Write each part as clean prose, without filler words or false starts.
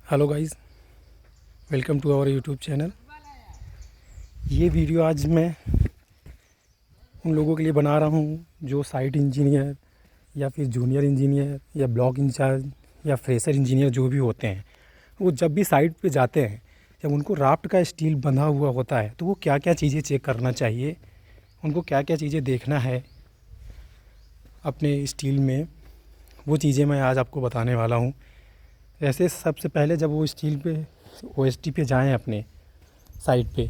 Hello guys, welcome to our YouTube channel. ये video आज मैं उन लोगों के लिए बना रहा हूँ जो साइट इंजीनियर या फिर जूनियर इंजीनियर या ब्लॉक इंचार्ज या फ्रेशर इंजीनियर जो भी होते हैं, वो जब भी साइट पे जाते हैं, जब उनको राफ्ट का स्टील बंधा हुआ होता है तो वो क्या क्या चीज़ें चेक करना चाहिए, उनको क्या क्या चीज़ें देखना है अपने स्टील में, वो चीज़ें मैं आज आपको बताने वाला हूँ। ऐसे सबसे पहले जब वो स्टील पे ओएसटी पे जाएं अपने साइट पे,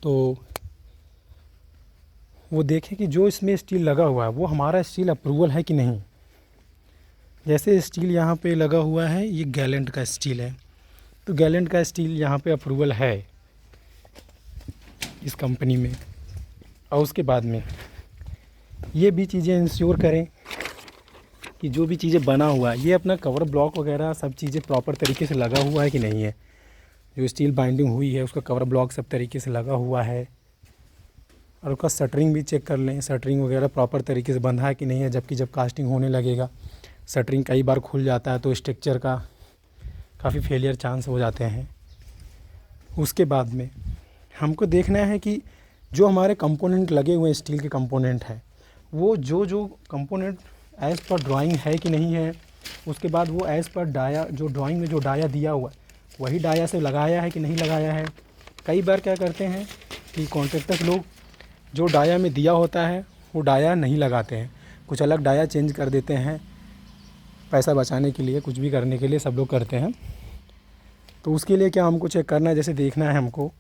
तो वो देखें कि जो इसमें स्टील लगा हुआ है वो हमारा स्टील अप्रूवल है कि नहीं। जैसे स्टील यहाँ पे लगा हुआ है, ये गैलेंट का स्टील है, तो गैलेंट का स्टील यहाँ पे अप्रूवल है इस कंपनी में। और उसके बाद में ये भी चीज़ें इंश्योर करें कि जो भी चीज़ें बना हुआ है, ये अपना कवर ब्लॉक वगैरह सब चीज़ें प्रॉपर तरीके से लगा हुआ है कि नहीं है। जो स्टील बाइंडिंग हुई है उसका कवर ब्लॉक सब तरीके से लगा हुआ है। और उसका शटरिंग भी चेक कर लें, शटरिंग वगैरह प्रॉपर तरीके से बंधा है कि नहीं है। जबकि जब कास्टिंग होने लगेगा शटरिंग कई बार खुल जाता है तो स्ट्रक्चर का काफ़ी फेलियर चांस हो जाते हैं। उसके बाद में हमको देखना है कि जो हमारे कंपोनेंट लगे हुए स्टील के कंपोनेंट हैं, वो जो कंपोनेंट एज़ पर ड्राइंग है कि नहीं है। उसके बाद वो एज़ पर डाया, जो ड्राइंग में जो डाया दिया हुआ है वही डाया से लगाया है कि नहीं लगाया है। कई बार क्या करते हैं कि कॉन्ट्रैक्टर्स लोग जो डाया में दिया होता है वो डाया नहीं लगाते हैं, कुछ अलग डाया चेंज कर देते हैं पैसा बचाने के लिए, कुछ भी करने के लिए सब लोग करते हैं। तो उसके लिए क्या हमको चेक करना है, जैसे देखना है हमको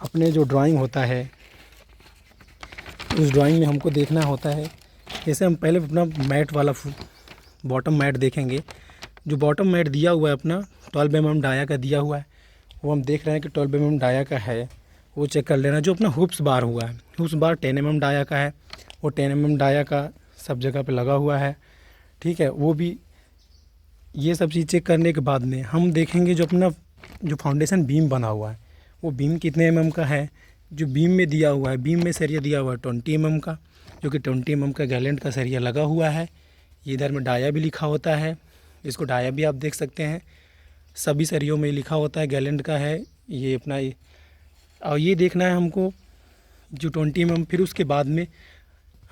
अपने जो ड्राइंग होता है उस ड्राइंग में हमको देखना होता है। जैसे हम पहले अपना मैट वाला बॉटम मैट देखेंगे। जो बॉटम मैट दिया हुआ है अपना 12 mm डाया का दिया हुआ है, वो हम देख रहे हैं कि 12 mm डाया का है, वो चेक कर लेना। जो अपना हुप्स बार हुआ है, हुप्स बार 10 mm डाया का है, वो 10 mm डाया का सब जगह पे लगा हुआ है, ठीक है। वो भी ये सब चीज़ चेक करने के बाद में हम देखेंगे जो अपना जो फाउंडेशन बीम बना हुआ है वो बीम कितने mm का है। जो बीम में दिया हुआ है, बीम में सरिया दिया हुआ है 20 mm का, जो कि 20 mm का गैलेंट का सरिया लगा हुआ है। ये इधर में डाया भी लिखा होता है, इसको डाया भी आप देख सकते हैं, सभी सरियों में लिखा होता है गैलेंट का है ये अपना ये। और ये देखना है हमको जो 20 mm। फिर उसके बाद में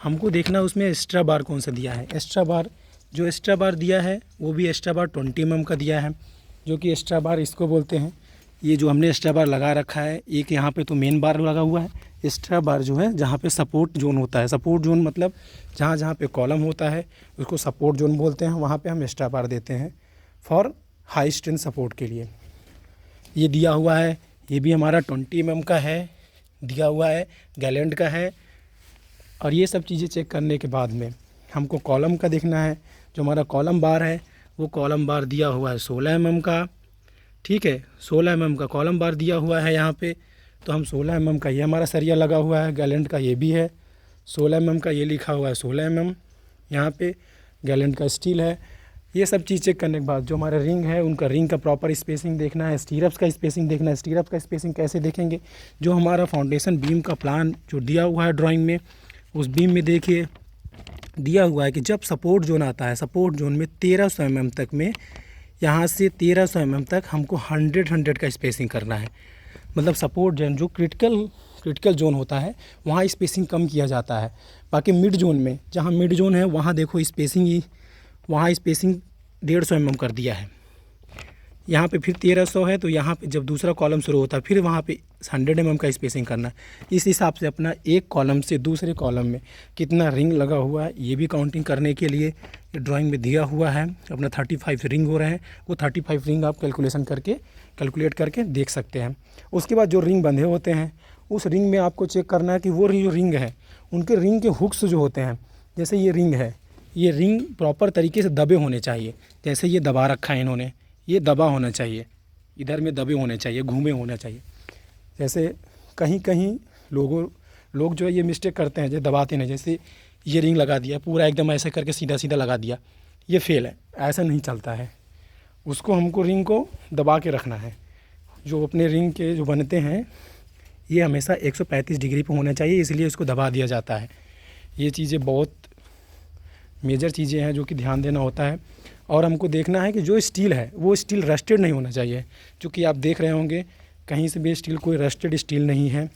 हमको देखना उसमें एक्स्ट्रा बार कौन सा दिया है। एक्स्ट्रा बार, जो एक्स्ट्रा बार दिया है वो भी एक्स्ट्रा बार 20 mm का दिया है, जो कि एक्स्ट्रा बार इसको बोलते हैं। ये जो हमने एक्स्ट्रा बार लगा रखा है, एक यहाँ पे तो मेन बार लगा हुआ है, एक्स्ट्रा बार जो है जहाँ पे सपोर्ट जोन होता है, सपोर्ट जोन मतलब जहाँ जहाँ पे कॉलम होता है उसको सपोर्ट जोन बोलते हैं, वहाँ पे हम एक्स्ट्रा बार देते हैं फॉर हाई स्ट्रेंथ सपोर्ट के लिए। ये दिया हुआ है, ये भी हमारा 20 mm का है, दिया हुआ है, गैलेंट का है। और ये सब चीज़ें चेक करने के बाद में हमको कॉलम का देखना है। जो हमारा कॉलम बार है वो कॉलम बार दिया हुआ है 16 mm का, ठीक है, 16 mm का कॉलम बार दिया हुआ है यहाँ पे। तो हम 16 mm का ये हमारा सरिया लगा हुआ है, गैलेंट का ये भी है 16 mm का, ये लिखा हुआ है 16 mm यहाँ पे, गैलेंट का स्टील है। ये सब चीज़ चेक करने के बाद जो हमारा रिंग है उनका रिंग का प्रॉपर स्पेसिंग देखना है, स्टीरप्स का स्पेसिंग देखना है। स्टीरप्स का स्पेसिंग कैसे देखेंगे, जो हमारा फाउंडेशन बीम का प्लान जो दिया हुआ है ड्राइंग में, उस बीम में देखिए दिया हुआ है कि जब सपोर्ट जोन आता है, सपोर्ट जोन में 1300 mm तक में, यहाँ से 1300 mm तक हमको 100 का स्पेसिंग करना है। मतलब सपोर्ट जोन जो क्रिटिकल जोन होता है वहाँ स्पेसिंग कम किया जाता है। बाकी मिड जोन में, जहाँ मिड जोन है वहाँ देखो स्पेसिंग ही, वहाँ स्पेसिंग 150 mm कर दिया है। यहाँ पे फिर 1300 है, तो यहाँ पे जब दूसरा कॉलम शुरू होता है फिर वहाँ पे 100 mm का स्पेसिंग करना है। इस हिसाब से अपना एक कॉलम से दूसरे कॉलम में कितना रिंग लगा हुआ है ये भी काउंटिंग करने के लिए ड्राइंग में दिया हुआ है। अपना 35 रिंग हो रहे हैं, वो 35 रिंग आप कैलकुलेट करके देख सकते हैं। उसके बाद जो रिंग बंधे होते हैं उस रिंग में आपको चेक करना है कि वो जो रिंग है उनके रिंग के हुक्स जो होते हैं, जैसे ये रिंग है, ये रिंग प्रॉपर तरीके से दबे होने चाहिए। जैसे ये दबा रखा है इन्होंने, ये दबा होना चाहिए, इधर में दबे होने चाहिए, घूमे होना चाहिए। जैसे कहीं कहीं लोग जो है ये मिस्टेक करते हैं, जो दबाते नहीं, जैसे ये रिंग लगा दिया पूरा एकदम ऐसे करके सीधा सीधा लगा दिया, ये फेल है, ऐसा नहीं चलता है। उसको हमको रिंग को दबा के रखना है। जो अपने रिंग के जो बनते हैं ये हमेशा 135 डिग्री पर होना चाहिए, इसलिए इसको दबा दिया जाता है। ये चीज़ें बहुत मेजर चीज़ें हैं जो कि ध्यान देना होता है। और हमको देखना है कि जो स्टील है वो स्टील रस्टेड नहीं होना चाहिए, क्योंकि आप देख रहे होंगे कहीं से भी स्टील कोई रस्टेड स्टील नहीं है।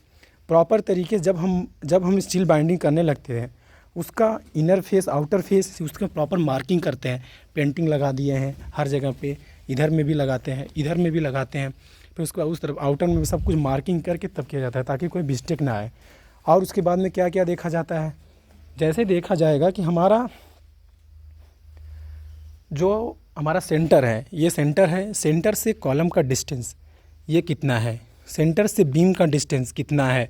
प्रॉपर तरीके से जब हम स्टील बाइंडिंग करने लगते हैं उसका इनर फेस आउटर फेस उसका प्रॉपर मार्किंग करते हैं, पेंटिंग लगा दिए हैं हर जगह पे, इधर में भी लगाते हैं, इधर में भी लगाते हैं, फिर उसके बाद उस तरफ आउटर में भी सब कुछ मार्किंग करके तब किया जाता है ताकि कोई मिस्टेक ना आए। और उसके बाद में क्या क्या देखा जाता है, जैसे देखा जाएगा कि हमारा जो हमारा सेंटर है, ये सेंटर है, सेंटर से कॉलम का डिस्टेंस ये कितना है, सेंटर से बीम का डिस्टेंस कितना है,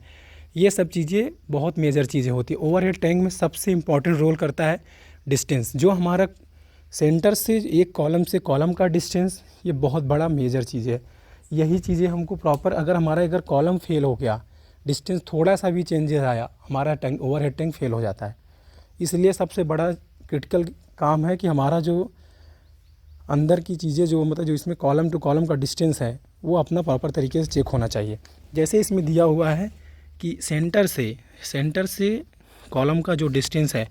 ये सब चीज़ें बहुत मेजर चीज़ें होती है। ओवरहेड टैंक में सबसे इम्पॉर्टेंट रोल करता है डिस्टेंस, जो हमारा सेंटर से एक कॉलम से कॉलम का डिस्टेंस, ये बहुत बड़ा मेजर चीज़ है। यही चीज़ें हमको प्रॉपर, अगर कॉलम फेल हो गया, डिस्टेंस थोड़ा सा भी चेंजेस आया, हमारा टैंक ओवरहेड टैंक फेल हो जाता है। इसलिए सबसे बड़ा क्रिटिकल काम है कि हमारा जो अंदर की चीज़ें जो मतलब जो इसमें कॉलम टू कॉलम का डिस्टेंस है वो अपना प्रॉपर तरीके से चेक होना चाहिए। जैसे इसमें दिया हुआ है कि सेंटर से कॉलम का जो डिस्टेंस है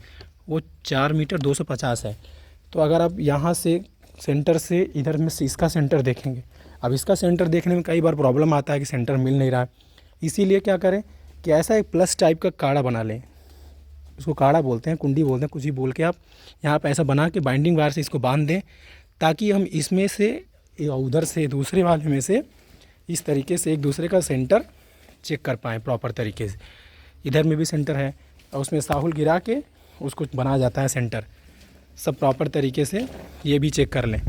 वो 4 मीटर 250 है। तो अगर आप यहाँ से सेंटर से इधर में से इसका सेंटर देखेंगे, अब इसका सेंटर देखने में कई बार प्रॉब्लम आता है कि सेंटर मिल नहीं रहा है। इसीलिए क्या करें कि ऐसा एक प्लस टाइप का काड़ा बना लें, उसको काड़ा बोलते हैं, कुंडी बोलते हैं, कुछ भी बोल के आप यहाँ पे ऐसा बना के बाइंडिंग वायर से इसको बांध दें, ताकि हम इसमें से या उधर से दूसरे वाले में से इस तरीके से एक दूसरे का सेंटर चेक कर पाएँ प्रॉपर तरीके से। इधर में भी सेंटर है और उसमें साहुल गिरा के उसको बनाया जाता है सेंटर, सब प्रॉपर तरीके से ये भी चेक कर लें।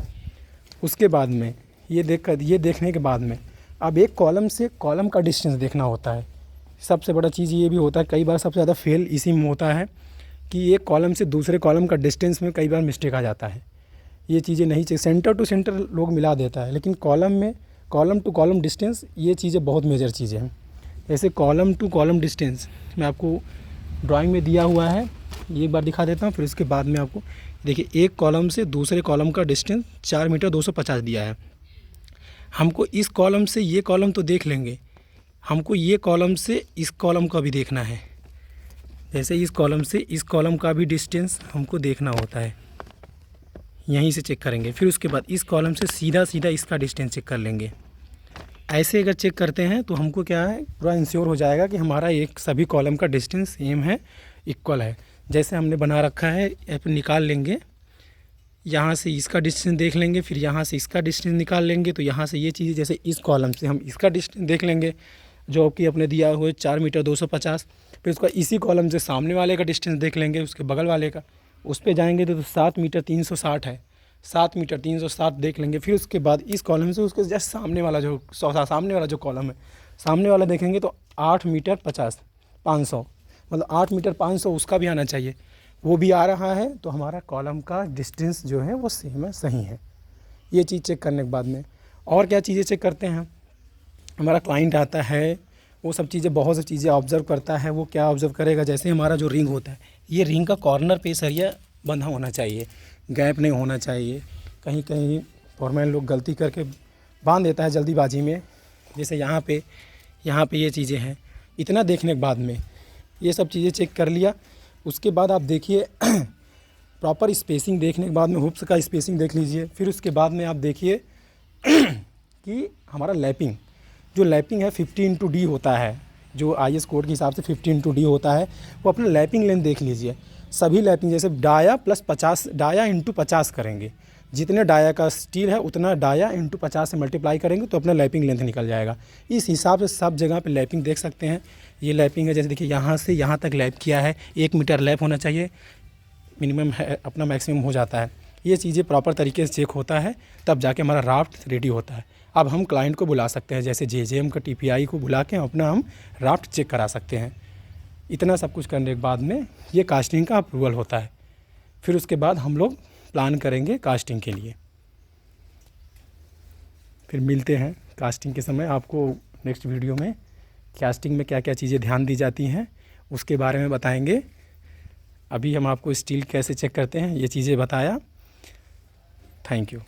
उसके बाद में ये देखने के बाद में अब एक कॉलम से कॉलम का डिस्टेंस देखना होता है। सबसे बड़ा चीज़ ये भी होता है, कई बार सबसे ज़्यादा फेल इसी में होता है कि एक कॉलम से दूसरे कॉलम का डिस्टेंस में कई बार मिस्टेक आ जाता है। ये चीज़ें नहीं चाहिए, सेंटर टू सेंटर लोग मिला देता है, लेकिन कॉलम में कॉलम टू कॉलम डिस्टेंस ये चीज़ें बहुत मेजर चीज़ें हैं। जैसे कॉलम टू कॉलम डिस्टेंस मैं आपको ड्राइंग में दिया हुआ है, ये एक बार दिखा देता हूँ, फिर उसके बाद में आपको देखिए एक कॉलम से दूसरे कॉलम का डिस्टेंस 4 मीटर 250 दिया है। हमको इस कॉलम से ये कॉलम तो देख लेंगे, हमको ये कॉलम से इस कॉलम का भी देखना है। जैसे इस कॉलम से इस कॉलम का भी डिस्टेंस हमको देखना होता है, यहीं से चेक करेंगे। फिर उसके बाद इस कॉलम से सीधा इसका डिस्टेंस चेक कर लेंगे। ऐसे अगर चेक करते हैं तो हमको क्या है पूरा इंश्योर हो जाएगा कि हमारा एक सभी कॉलम का डिस्टेंस सेम है, इक्वल है। जैसे हमने बना रखा है ऐप निकाल लेंगे, यहाँ से इसका डिस्टेंस देख लेंगे, फिर यहाँ से इसका डिस्टेंस निकाल लेंगे। तो यहाँ से ये चीज़, जैसे इस कॉलम से हम इसका डिस्टेंस देख लेंगे जो कि अपने दिया हुआ है 4 मीटर 250। फिर उसका इसी कॉलम से सामने वाले का डिस्टेंस देख लेंगे, उसके बगल वाले का, उस पर जाएंगे तो 7 मीटर 360 है, 7 मीटर 360 देख लेंगे। फिर उसके बाद इस कॉलम से उसके जस्ट सामने वाला जो कॉलम है, सामने वाला देखेंगे तो 8 मीटर 500 मतलब 8 मीटर 500 उसका भी आना चाहिए, वो भी आ रहा है। तो हमारा कॉलम का डिस्टेंस जो है वो सेम है, सही है। ये चीज़ चेक करने के बाद में और क्या चीज़ें चेक करते हैं, हमारा क्लाइंट आता है, वो सब चीज़ें बहुत सी चीज़ें ऑब्ज़र्व करता है। वो क्या ऑब्ज़र्व करेगा, जैसे हमारा जो रिंग होता है, ये रिंग का कॉर्नर पे सरिया बंधा होना चाहिए, गैप नहीं होना चाहिए। कहीं कहीं फॉरमैन लोग गलती करके बांध देता है जल्दीबाजी में, जैसे यहाँ पे ये चीज़ें हैं। इतना देखने के बाद में ये सब चीज़ें चेक कर लिया। उसके बाद आप देखिए प्रॉपर स्पेसिंग देखने के बाद में हुप्स का स्पेसिंग देख लीजिए। फिर उसके बाद में आप देखिए कि हमारा लैपिंग है 50x D होता है, जो IS कोड के हिसाब से 50x D होता है। वो अपना लैपिंग लेंथ देख लीजिए, सभी लैपिंग जैसे डाया प्लस 50 डाया इंटू 50 करेंगे, जितने डाया का स्टील है उतना डाया इंटू 50 से मल्टीप्लाई करेंगे तो अपना लैपिंग लेंथ निकल जाएगा। इस हिसाब से सब जगह पे लैपिंग देख सकते हैं। ये लैपिंग है, जैसे देखिए यहाँ से यहाँ तक लैप किया है, 1 मीटर लैप होना चाहिए, मिनिमम है अपना मैक्सिमम हो जाता है। ये चीज़ें प्रॉपर तरीके से चेक होता है, तब जाके हमारा राफ्ट रेडी होता है। अब हम क्लाइंट को बुला सकते हैं, जैसे JJM का TPI को बुला के अपना हम राफ्ट चेक करा सकते हैं। इतना सब कुछ करने के बाद में ये कास्टिंग का अप्रूवल होता है। फिर उसके बाद हम लोग प्लान करेंगे कास्टिंग के लिए। फिर मिलते हैं कास्टिंग के समय, आपको नेक्स्ट वीडियो में कास्टिंग में क्या क्या चीज़ें ध्यान दी जाती हैं उसके बारे में बताएंगे। अभी हम आपको स्टील कैसे चेक करते हैं ये चीज़ें बताया। Thank you.